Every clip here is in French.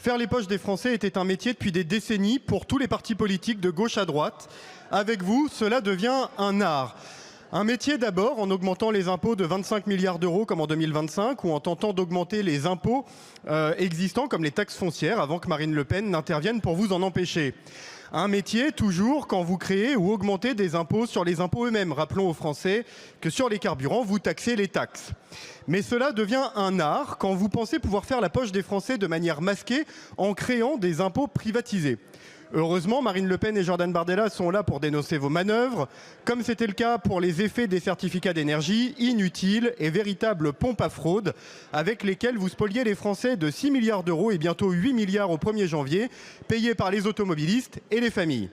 Faire les poches des Français était un métier depuis des décennies pour tous les partis politiques de gauche à droite. Avec vous, cela devient un art. Un métier d'abord en augmentant les impôts de 25 milliards d'euros comme en 2025 ou en tentant d'augmenter les impôts existants comme les taxes foncières avant que Marine Le Pen n'intervienne pour vous en empêcher. Un métier toujours quand vous créez ou augmentez des impôts sur les impôts eux-mêmes. Rappelons aux Français que sur les carburants, vous taxez les taxes. Mais cela devient un art quand vous pensez pouvoir faire la poche des Français de manière masquée en créant des impôts privatisés. Heureusement, Marine Le Pen et Jordan Bardella sont là pour dénoncer vos manœuvres, comme c'était le cas pour les effets des certificats d'énergie, inutiles et véritables pompes à fraude, avec lesquels vous spoliez les Français de 6 milliards d'euros et bientôt 8 milliards au 1er janvier, payés par les automobilistes et les familles.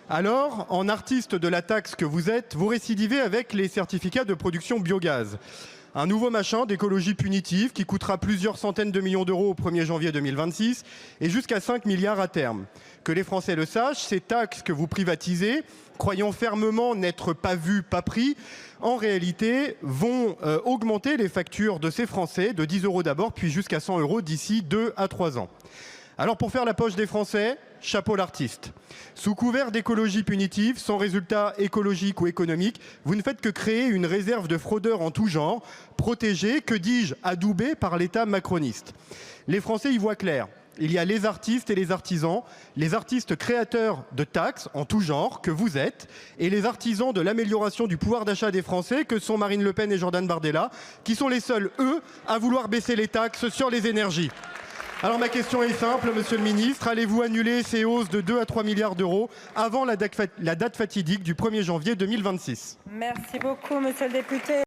Alors, en artiste de la taxe que vous êtes, vous récidivez avec les certificats de production biogaz. Un nouveau machin d'écologie punitive qui coûtera plusieurs centaines de millions d'euros au 1er janvier 2026 et jusqu'à 5 milliards à terme. Que les Français le sachent, ces taxes que vous privatisez, croyant fermement n'être pas vues, pas pris, en réalité vont augmenter les factures de ces Français de 10 euros d'abord, puis jusqu'à 100 euros d'ici 2 à 3 ans. Alors pour faire la poche des Français, chapeau l'artiste. Sous couvert d'écologie punitive, sans résultat écologique ou économique, vous ne faites que créer une réserve de fraudeurs en tout genre, protégés, que dis-je, adoubés par l'État macroniste. Les Français y voient clair. Il y a les artistes et les artistes créateurs de taxes en tout genre que vous êtes, et les artisans de l'amélioration du pouvoir d'achat des Français que sont Marine Le Pen et Jordan Bardella, qui sont les seuls, eux, à vouloir baisser les taxes sur les énergies. Alors ma question est simple, monsieur le ministre, allez-vous annuler ces hausses de 2 à 3 milliards d'euros avant la date fatidique du 1er janvier 2026 ? Merci beaucoup, monsieur le député.